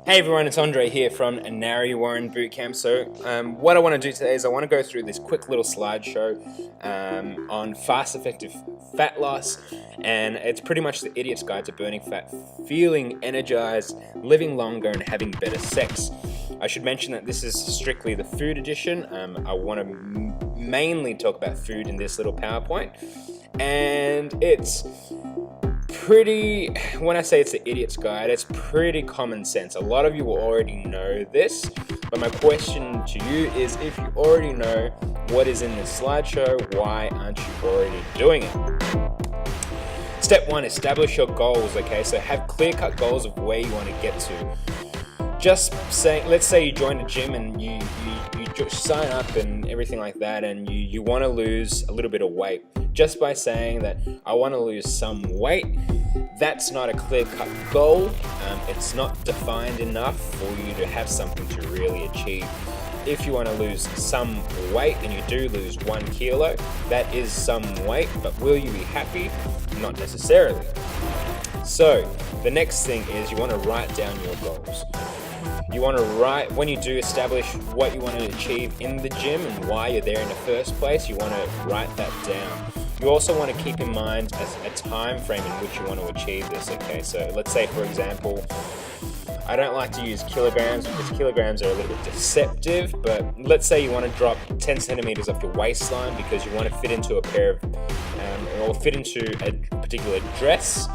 Hey everyone, it's Andre here from Nari Warren Bootcamp. So what I want to do today is I want to go through this quick little slideshow on fast, effective fat loss, and it's pretty much the idiot's guide to burning fat, feeling energized, living longer, and having better sex. I should mention that this is strictly the food edition. I want to mainly talk about food in this little PowerPoint, and it's pretty, when I say it's the idiot's guide, it's pretty common sense. A lot of you will already know this, but my question to you is, if you already know what is in this slideshow, why aren't you already doing it? Step 1, establish your goals, okay? So have clear-cut goals of where you want to get to. Just saying, let's say you join a gym and you sign up and everything like that, and you want to lose a little bit of weight. Just by saying that I want to lose some weight, that's not a clear-cut goal. It's not defined enough for you to have something to really achieve. If you want to lose some weight and you do lose 1 kilo, that is some weight, but will you be happy? Not necessarily. So the next thing is you want to write down your goals. You want to write, when you do establish what you want to achieve in the gym and why you're there in the first place, you want to write that down. You also want to keep in mind a time frame in which you want to achieve this, okay? So let's say, for example, I don't like to use kilograms because kilograms are a little bit deceptive, but let's say you want to drop 10 centimeters off your waistline because you want to fit into a pair of, or fit into a particular dress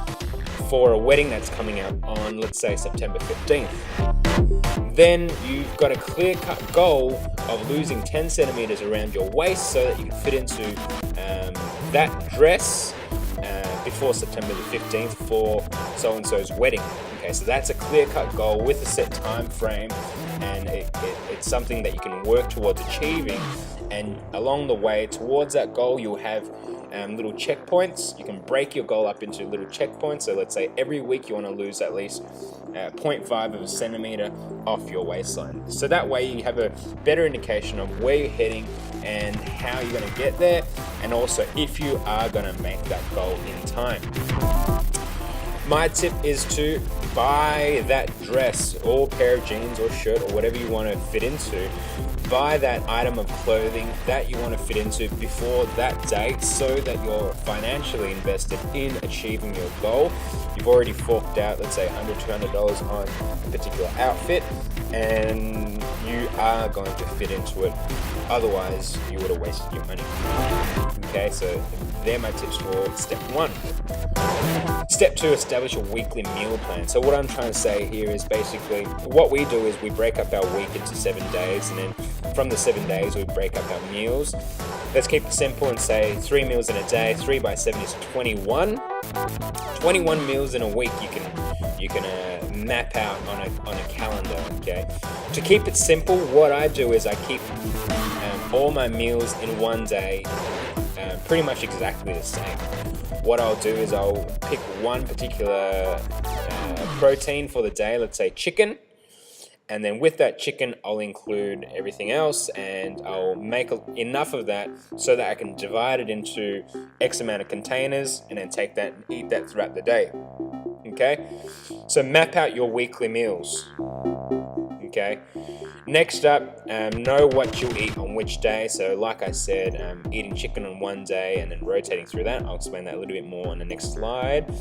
for a wedding that's coming up on, let's say, September 15th. Then you've got a clear-cut goal of losing 10 centimeters around your waist so that you can fit into that dress before September the 15th for so-and-so's wedding. Okay, so that's a clear-cut goal with a set time frame, and it's something that you can work towards achieving. And along the way towards that goal, you'll have little checkpoints. You can break your goal up into little checkpoints. So let's say every week you want to lose at least 0.5 of a centimeter off your waistline. So that way you have a better indication of where you're heading and how you're going to get there, and also if you are going to make that goal in time. My tip is to buy that dress or pair of jeans or shirt or whatever you want to fit into. Buy that item of clothing that you want to fit into before that date so that you're financially invested in achieving your goal. You've already forked out, let's say, $100, $200 on a particular outfit, and you are going to fit into it. Otherwise, you would have wasted your money. Okay, so they're my tips for step 1. Step 2, establish a weekly meal plan. So what I'm trying to say here is basically what we do is we break up our week into 7 days, and then from the 7 days we break up our meals. Let's keep it simple and say 3 meals in a day. 3 by 7 is 21. 21 meals in a week you can map out on a calendar. Okay. To keep it simple, what I do is I keep all my meals in one day pretty much exactly the same. What I'll do is I'll pick one particular protein for the day, let's say chicken, and then with that chicken I'll include everything else, and I'll make enough of that so that I can divide it into X amount of containers and then take that and eat that throughout the day. Okay, so map out your weekly meals. Okay, next up, know what you'll eat on which day. So like I said, eating chicken on one day and then rotating through that. I'll explain that a little bit more on the next slide.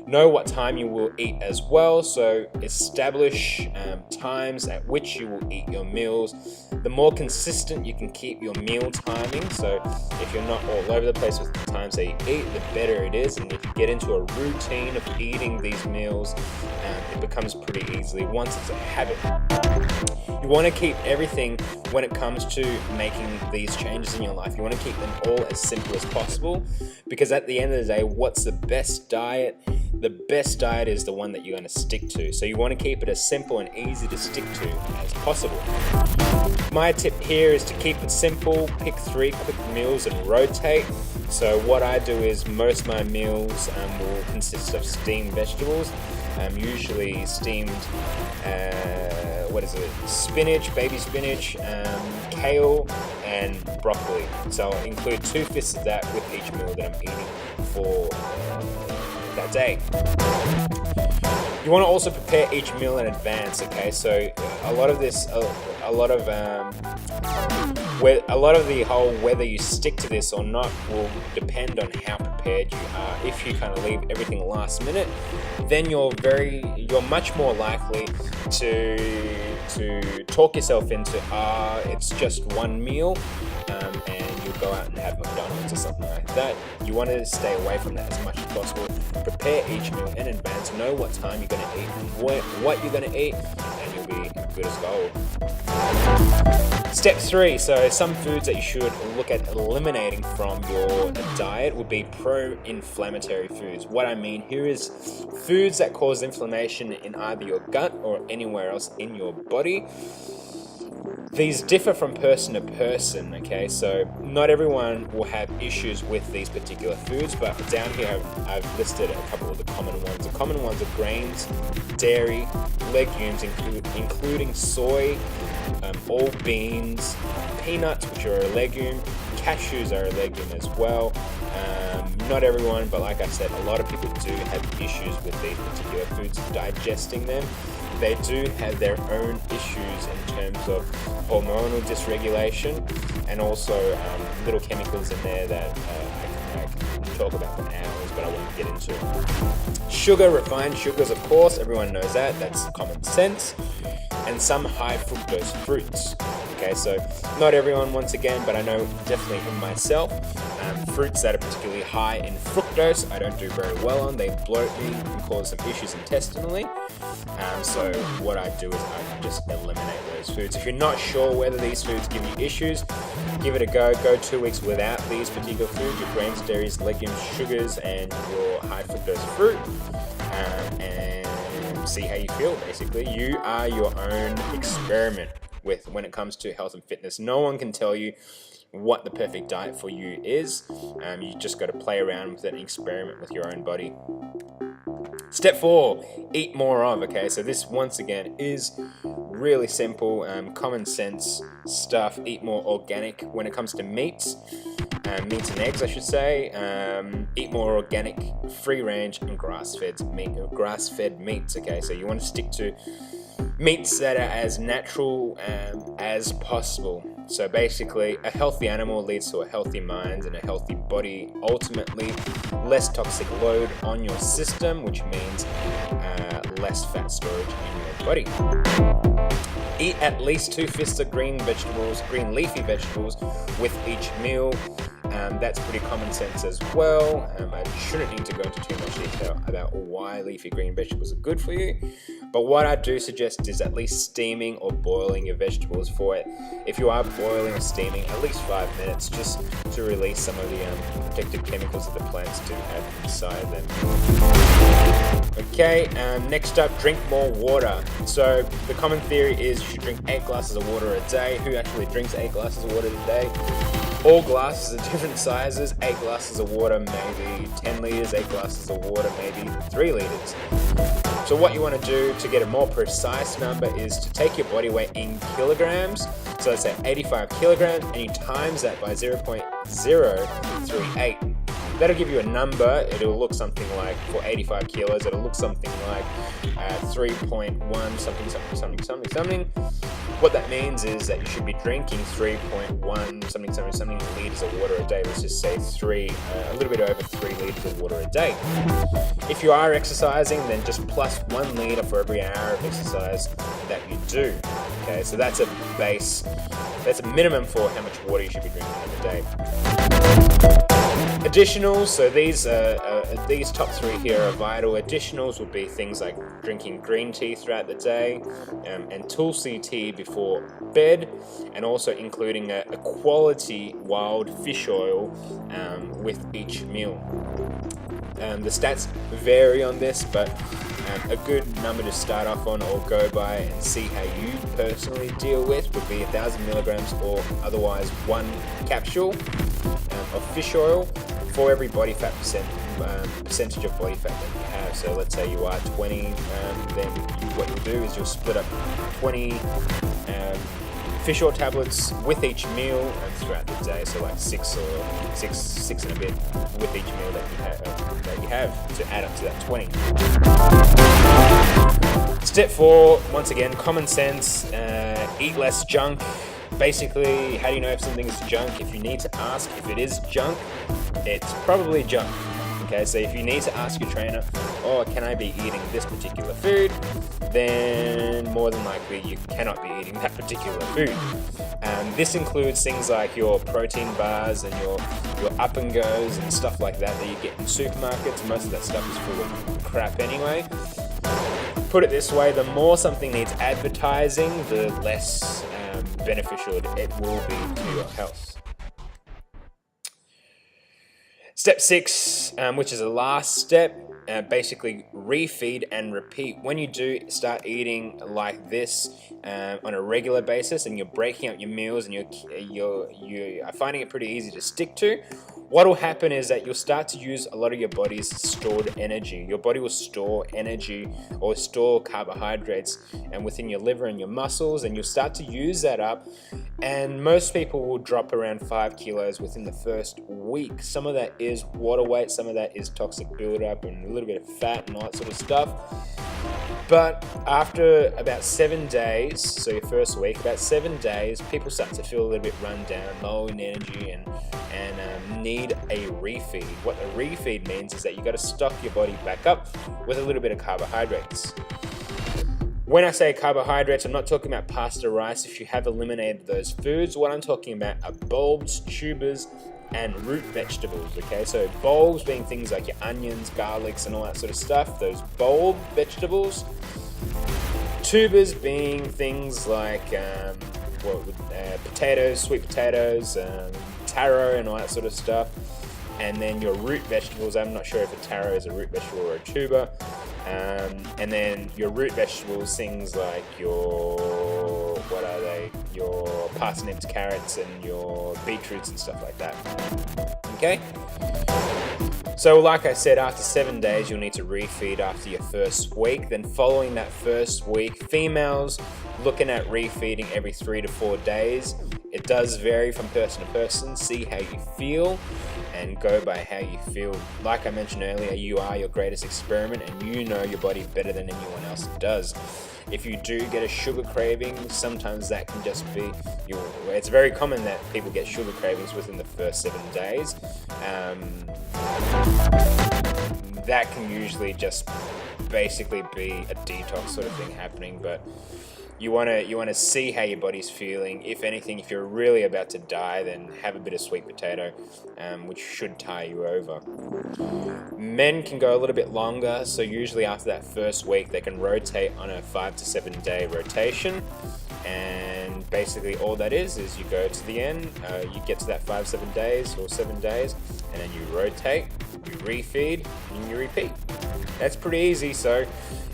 Know what time you will eat as well. So establish times at which you will eat your meals. The more consistent you can keep your meal timing, so if you're not all over the place with the times that you eat, the better it is. And if you get into a routine of eating these meals, it becomes pretty easily once it's a habit. You want to keep everything when it comes to making these changes in your life. You want to keep them all as simple as possible, because at the end of the day, what's the best diet? The best diet is the one that you're going to stick to. So you want to keep it as simple and easy to stick to as possible. My tip here is to keep it simple. Pick 3 quick meals and rotate. So what I do is most of my meals will consist of steamed vegetables. Usually steamed spinach, baby spinach, kale, and broccoli. So I'll include 2/5 of that with each meal that I'm eating for that day. You want to also prepare each meal in advance, okay? So a lot of this, a lot of the whole whether you stick to this or not will depend on how prepared you are. If you kind of leave everything last minute, then you're much more likely to talk yourself into it's just one meal, and you'll go out and have McDonald's or something like that. You want to stay away from that as much as possible. Prepare each meal in advance, know what time you're going to eat and what you're going to eat, and you'll be good as gold. Step 3, so some foods that you should look at eliminating from your diet would be pro-inflammatory foods. What I mean here is foods that cause inflammation in either your gut or anywhere else in your body. These differ from person to person, okay? So not everyone will have issues with these particular foods, but down here I've listed a couple of the common ones. The common ones are grains, dairy, legumes, including soy, all beans, peanuts, which are a legume, cashews are a legume as well. Not everyone, but like I said, a lot of people do have issues with these particular foods, digesting them. They do have their own issues in terms of hormonal dysregulation, and also little chemicals in there that I can talk about for hours, but I won't get into. Sugar, refined sugars, of course, everyone knows that, that's common sense. And some high fructose fruits. Okay, so not everyone, once again, but I know definitely in myself, fruits that are particularly high in fructose I don't do very well on. They bloat me and cause some issues intestinally. So what I do is I just eliminate those foods. If you're not sure whether these foods give you issues, give it a go. Go 2 weeks without these particular foods, your grains, dairies, legumes, sugars, and your high fructose fruit, and see how you feel. Basically, you are your own experiment when it comes to health and fitness. No one can tell you what the perfect diet for you is. You just got to play around with it and experiment with your own body. Step 4, eat more of. Okay, so this once again is really simple, common sense stuff. Eat more organic when it comes to meats and eggs, I should say. Eat more organic, free range, and grass-fed meats. Okay, so you want to stick to meats that are as natural as possible. So basically, a healthy animal leads to a healthy mind and a healthy body. Ultimately, less toxic load on your system, which means less fat storage in your body. Eat at least 2 fists of green leafy vegetables with each meal. That's pretty common sense as well. I shouldn't need to go into too much detail about why leafy green vegetables are good for you, but what I do suggest is at least steaming or boiling your vegetables for it. If you are boiling or steaming, at least 5 minutes, just to release some of the protective chemicals that the plants do have inside them. Okay, next up, drink more water. So the common theory is you should drink 8 glasses of water a day. Who actually drinks 8 glasses of water a day? All glasses are different sizes. 8 glasses of water, maybe 10 liters. 8 glasses of water, maybe 3 liters. So what you want to do to get a more precise number is to take your body weight in kilograms. So let's say 85 kilograms, and you times that by 0.038. That'll give you a number. It'll look something like, for 85 kilos, it'll look something like 3.1 something. What that means is that you should be drinking 3.1 something liters of water a day. Let's just say a little bit over 3 liters of water a day. If you are exercising, then just plus 1 liter for every hour of exercise that you do. Okay, so that's a minimum for how much water you should be drinking in a day. Additionals, so these top 3 here are vital. Additionals would be things like drinking green tea throughout the day, and tulsi tea before bed, and also including a quality wild fish oil with each meal. The stats vary on this, but a good number to start off on or go by and see how you personally deal with would be 1,000 milligrams or otherwise 1 capsule of fish oil for every body fat percentage of body fat that you have. So let's say you are 20, then what you'll do is you'll split up 20 fish oil tablets with each meal and throughout the day, so like six and a bit with each meal that you have to add up to that 20. Step 4, once again, common sense, eat less junk. Basically, how do you know if something is junk? If you need to ask if it is junk, it's probably junk. Okay, so if you need to ask your trainer, oh, can I be eating this particular food? Then more than likely you cannot be eating that particular food. This includes things like your protein bars and your up and goes and stuff like that you get in supermarkets. Most of that stuff is full of crap anyway. Put it this way, the more something needs advertising, the less beneficial it will be to your health. Step 6, which is the last step, basically refeed and repeat. When you do start eating like this on a regular basis and you're breaking up your meals and you are finding it pretty easy to stick to, what will happen is that you'll start to use a lot of your body's stored energy. Your body will store energy or store carbohydrates and within your liver and your muscles, and you'll start to use that up. And most people will drop around 5 kilos within the first week. Some of that is water weight, some of that is toxic buildup and a little bit of fat and all that sort of stuff. But after about 7 days, so your first week, about 7 days, people start to feel a little bit run down, low in energy, and need a refeed. What a refeed means is that you got to stock your body back up with a little bit of carbohydrates. When I say carbohydrates, I'm not talking about pasta, rice. If you have eliminated those foods, what I'm talking about are bulbs, tubers, and root vegetables, okay? So bulbs being things like your onions, garlics, and all that sort of stuff, those bulb vegetables. Tubers being things like potatoes, sweet potatoes, taro, and all that sort of stuff. And then your root vegetables, I'm not sure if a taro is a root vegetable or a tuber. And then your root vegetables, things like your parsnips, carrots, and your beetroots and stuff like that. Okay? So like I said, after 7 days, you'll need to refeed after your first week. Then following that first week, females looking at refeeding every 3 to 4 days. It does vary from person to person. See how you feel and go by how you feel. Like I mentioned earlier, you are your greatest experiment and you know your body better than anyone else does. If you do get a sugar craving, sometimes that can just be, it's very common that people get sugar cravings within the first 7 days. That can usually just basically be a detox sort of thing happening, but you want to see how your body's feeling. If anything, if you're really about to die, then have a bit of sweet potato, which should tie you over. Men can go a little bit longer, so usually after that first week, they can rotate on a 5 to 7 day rotation. And basically all that is you go to the end, you get to that 5-7 days or 7 days, and then you rotate, you refeed, and you repeat. That's pretty easy. So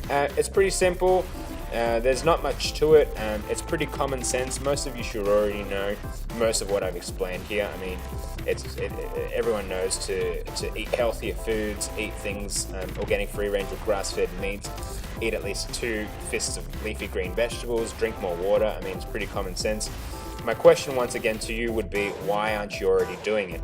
it's pretty simple. There's not much to it. It's pretty common sense. Most of you should already know most of what I've explained here. I mean, everyone knows to eat healthier foods, eat things organic, free-range, or grass-fed meat, eat at least 2 fists of leafy green vegetables, drink more water. I mean, it's pretty common sense. My question once again to you would be, why aren't you already doing it?